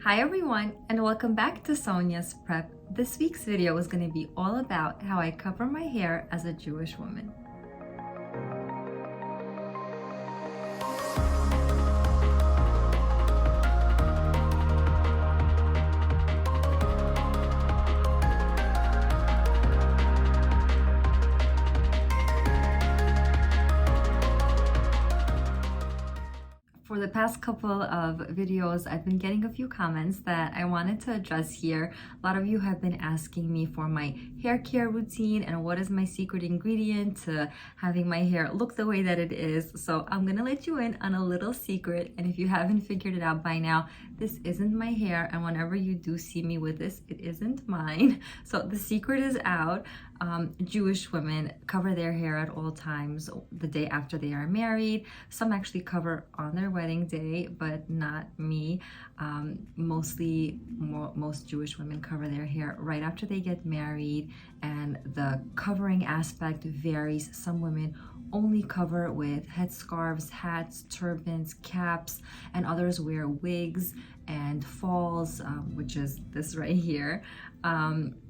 Hi everyone, and welcome back to Sonya's Prep. This week's video is going to be all about how I cover my hair as a Jewish woman. For the past couple of videos, I've been getting a few comments that I wanted to address here. A lot of you have been asking me for my hair care routine and what is my secret ingredient to having my hair look the way that it is. So I'm gonna let you in on a little secret, and if you haven't figured it out by now, this isn't my hair, and whenever you do see me with this, it isn't mine. So the secret is out. Jewish women cover their hair at all times the day after they are married. Some actually cover on their wedding day, but not me. Most Jewish women cover their hair right after they get married, and the covering aspect varies. Some women only cover with headscarves, hats, turbans, caps, and others wear wigs and falls, which is this right here.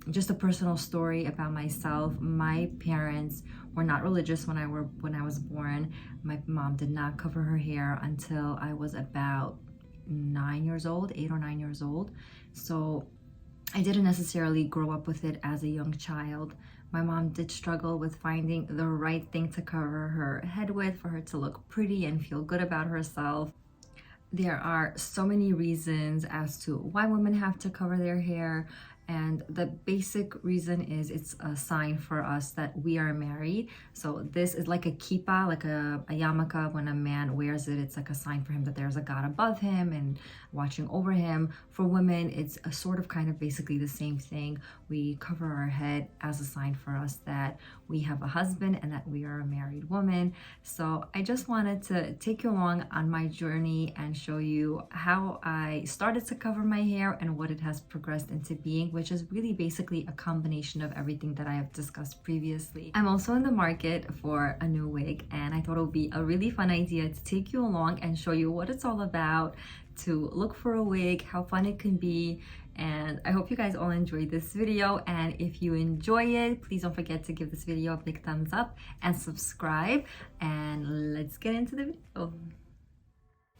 Just a personal story about myself. My parents were not religious when I was born. My mom did not cover her hair until I was about 9 years old, 8 or 9 years old. So I didn't necessarily grow up with it as a young child. My mom did struggle with finding the right thing to cover her head with for her to look pretty and feel good about herself. There are so many reasons as to why women have to cover their hair, and the basic reason is it's a sign for us that we are married. So this is like a kippah, like a yarmulke. When a man wears it, it's like a sign for him that there's a God above him and watching over him. For women, it's a sort of kind of basically the same thing. We cover our head as a sign for us that we have a husband and that we are a married woman. So I just wanted to take you along on my journey and show you how I started to cover my hair and what it has progressed into being, which is really basically a combination of everything that I have discussed previously. I'm also in the market for a new wig, and I thought it would be a really fun idea to take you along and show you what it's all about, to look for a wig, how fun it can be. And I hope you guys all enjoyed this video, and if you enjoy it, please don't forget to give this video a big thumbs up and subscribe, and let's get into the video.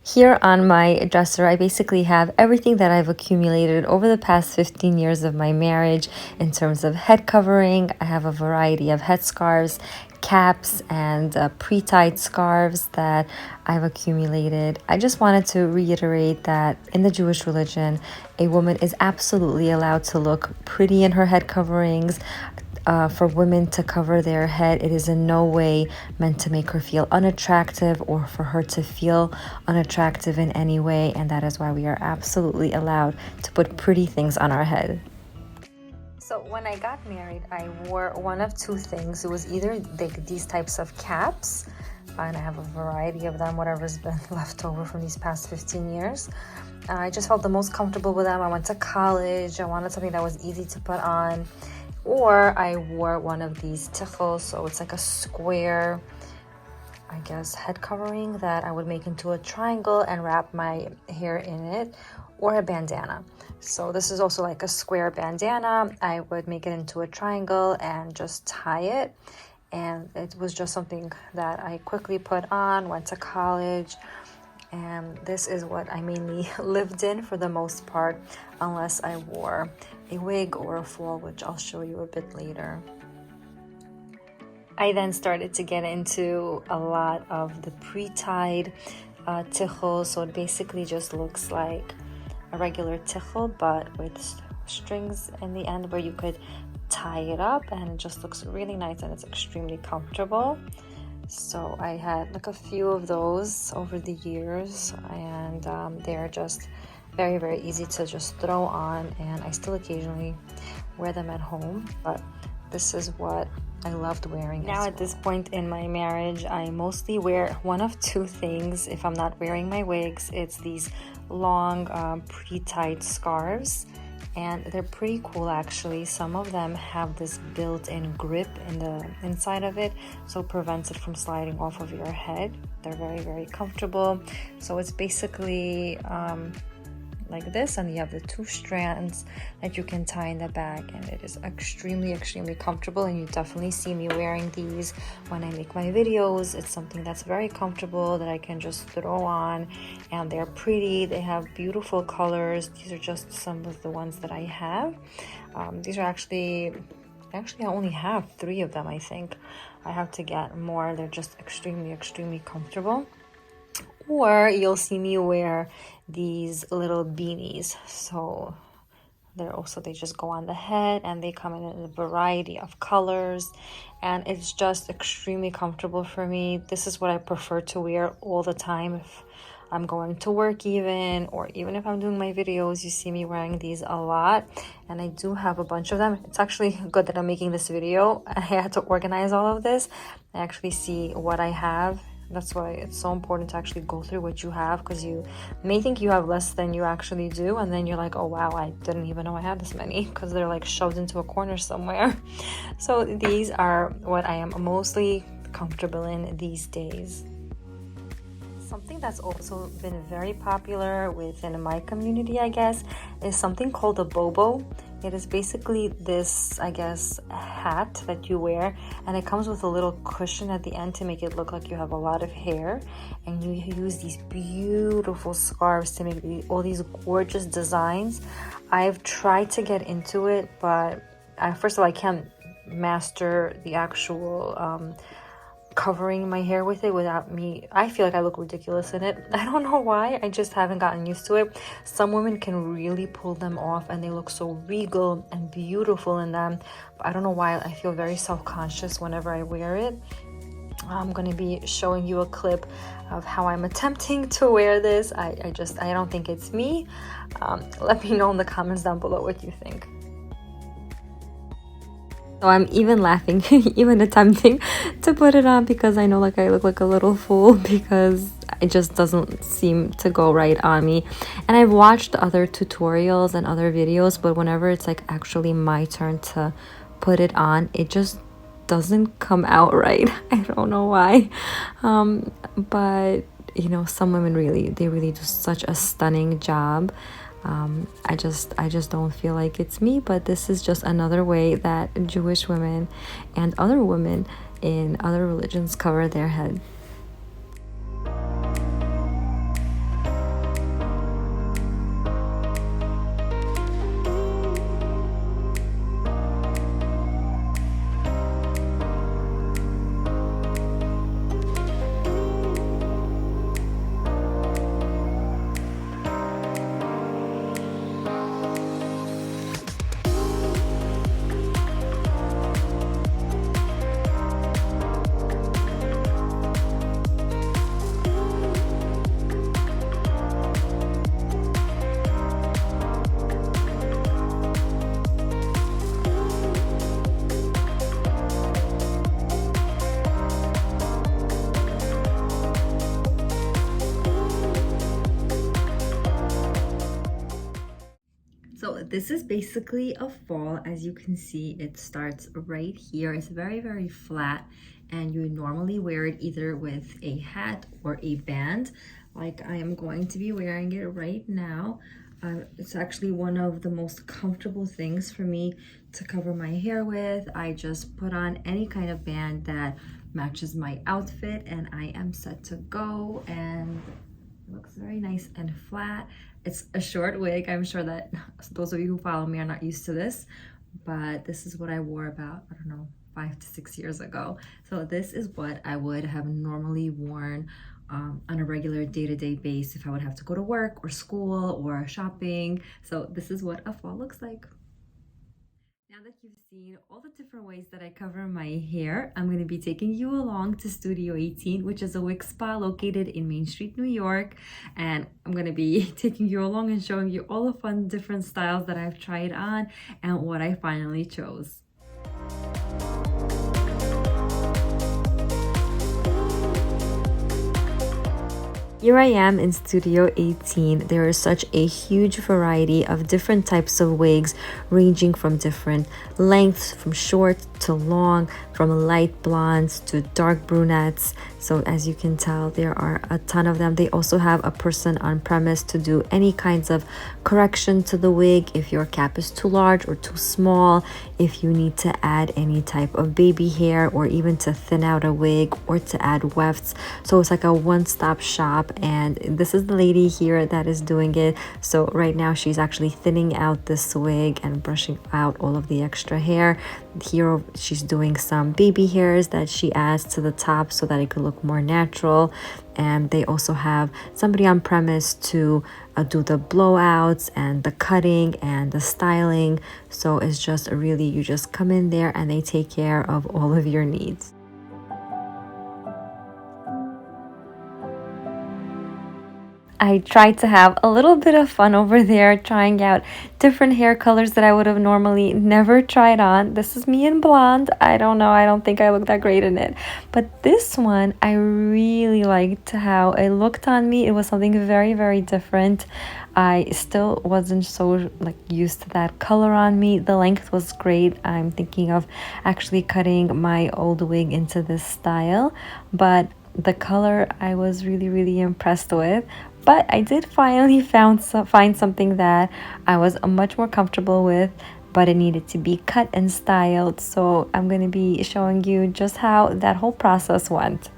Here on my dresser, I basically have everything that I've accumulated over the past 15 years of my marriage in terms of head covering. I have a variety of headscarves, caps, and pre-tied scarves that I've accumulated. I just wanted to reiterate that in the Jewish religion, a woman is absolutely allowed to look pretty in her head coverings. For women to cover their head, it is in no way meant to make her feel unattractive or for her to feel unattractive in any way, and that is why we are absolutely allowed to put pretty things on our head. So when I got married, I wore one of two things. It was either these types of caps, and I have a variety of them, whatever's been left over from these past 15 years. I just felt the most comfortable with them. I went to college. I wanted something that was easy to put on. Or I wore one of these TICHELS, so it's like a square, I guess, head covering that I would make into a triangle and wrap my hair in it, or a bandana. So this is also like a square bandana. I would make it into a triangle and just tie it, and it was just something that I quickly put on, went to college, and this is what I mainly lived in for the most part, unless I wore a wig or a fall, which I'll show you a bit later. I then started to get into a lot of the pre-tied tichel, so it basically just looks like a regular tichel, but with strings in the end where you could tie it up, and it just looks really nice and it's extremely comfortable. So I had like a few of those over the years, and they're just very, very easy to just throw on, and I still occasionally wear them at home, but this is what I loved wearing. Now at this point in my marriage, I mostly wear one of two things. If I'm not wearing my wigs, it's these long pre-tied scarves, and they're pretty cool actually. Some of them have this built-in grip in the inside of it, so it prevents it from sliding off of your head. They're very, very comfortable. So it's basically like this, and you have the 2 strands that you can tie in the back, and it is extremely comfortable. And you definitely see me wearing these when I make my videos. It's something that's very comfortable that I can just throw on, and they're pretty. They have beautiful colors. These are just some of the ones that I have. These are actually I only have 3 of them. I think I have to get more. They're just extremely comfortable. Or you'll see me wear these little beanies. So they just go on the head, and they come in a variety of colors, and it's just extremely comfortable for me. This is what I prefer to wear all the time if I'm going to work, even if I'm doing my videos. You see me wearing these a lot, and I do have a bunch of them. It's actually good that I'm making this video. I had to organize all of this. I actually see what I have. That's why it's so important to actually go through what you have, because you may think you have less than you actually do, and then you're like, oh wow, I didn't even know I had this many, because they're like shoved into a corner somewhere. So these are what I am mostly comfortable in these days. Something that's also been very popular within my community, I guess, is something called a bobo. It is basically this, I guess, hat that you wear, and it comes with a little cushion at the end to make it look like you have a lot of hair, and you use these beautiful scarves to make all these gorgeous designs. I've tried to get into it, but first of all, I can't master the actual covering my hair with it without me. I feel like I look ridiculous in it. I don't know why. I just haven't gotten used to it. Some women can really pull them off, and they look so regal and beautiful in them. But I don't know why. I feel very self-conscious whenever I wear it. I'm going to be showing you a clip of how I'm attempting to wear this. I don't think it's me. Let me know in the comments down below what you think. So I'm even laughing, even attempting to put it on, because I know like I look like a little fool, because it just doesn't seem to go right on me. And I've watched other tutorials and other videos, but whenever it's like actually my turn to put it on, it just doesn't come out right. I don't know why. But you know, some women really do such a stunning job. I just don't feel like it's me, but this is just another way that Jewish women and other women in other religions cover their head. So this is basically a fall. As you can see, it starts right here. It's very flat, and you normally wear it either with a hat or a band, like I am going to be wearing it right now. It's actually one of the most comfortable things for me to cover my hair with. I just put on any kind of band that matches my outfit, and I am set to go, and it looks very nice and flat. It's a short wig. I'm sure that those of you who follow me are not used to this, but this is what I wore about, I don't know, 5 to 6 years ago. So this is what I would have normally worn on a regular day-to-day basis if I would have to go to work or school or shopping. So this is what a fall looks like. Now that you've seen all the different ways that I cover my hair, I'm going to be taking you along to Studio 18, which is a wig spa located in Main Street, New York. And I'm going to be taking you along and showing you all the fun different styles that I've tried on and what I finally chose. Here I am in Studio 18. There is such a huge variety of different types of wigs, ranging from different lengths, from short to long, from light blondes to dark brunettes. So as you can tell, there are a ton of them. They also have a person on premise to do any kinds of correction to the wig, if your cap is too large or too small, if you need to add any type of baby hair, or even to thin out a wig or to add wefts. So it's like a one-stop shop, and this is the lady here that is doing it. So right now she's actually thinning out this wig and brushing out all of the extra hair. Here she's doing some baby hairs that she adds to the top so that it could look more natural. And they also have somebody on premise to do the blowouts and the cutting and the styling. So it's just really, you just come in there and they take care of all of your needs. I tried to have a little bit of fun over there, trying out different hair colors that I would have normally never tried on. This is me in blonde. I don't know, I don't think I look that great in it. But this one, I really liked how it looked on me. It was something very, very different. I still wasn't so used to that color on me. The length was great. I'm thinking of actually cutting my old wig into this style, but the color I was really, really impressed with. But I did finally find something that I was much more comfortable with, but it needed to be cut and styled. So I'm going to be showing you just how that whole process went.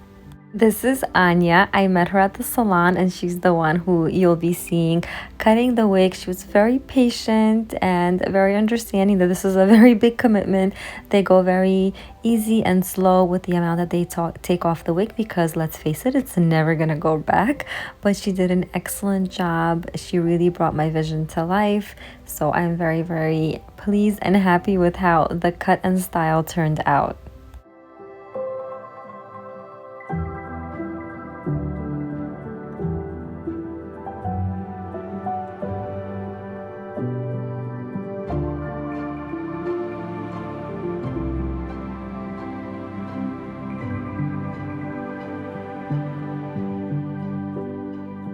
This is Anya. I met her at the salon, and she's the one who you'll be seeing cutting the wig. She was very patient and very understanding that this is a very big commitment. They go very easy and slow with the amount that they take off the wig, because let's face it, it's never gonna go back. But she did an excellent job. She really brought my vision to life. So I'm very, very pleased and happy with how the cut and style turned out.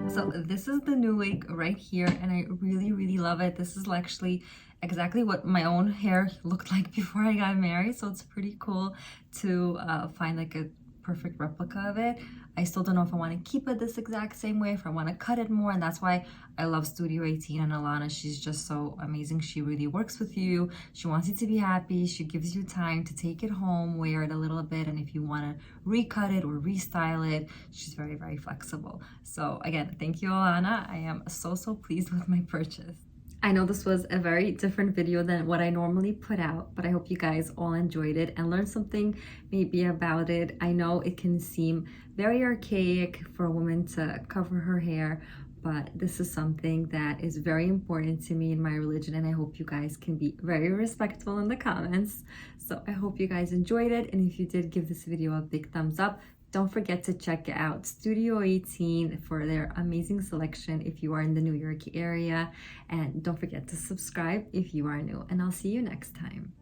So this is the new wig right here, and I really, really love it. This is actually exactly what my own hair looked like before I got married. So it's pretty cool to find like a perfect replica of it. I still don't know if I want to keep it this exact same way, if I want to cut it more, and that's why I love Studio 18 and Alana. She's just so amazing. She really works with you. She wants you to be happy. She gives you time to take it home, wear it a little bit, and if you want to recut it or restyle it, she's very, very flexible. So again, thank you, Alana. I am so, so pleased with my purchase. I know this was a very different video than what I normally put out, but I hope you guys all enjoyed it and learned something maybe about it. I know it can seem very archaic for a woman to cover her hair, but this is something that is very important to me in my religion, and I hope you guys can be very respectful in the comments. So I hope you guys enjoyed it, and if you did, give this video a big thumbs up. Don't forget to check out Studio 18 for their amazing selection if you are in the New York area. And don't forget to subscribe if you are new. And I'll see you next time.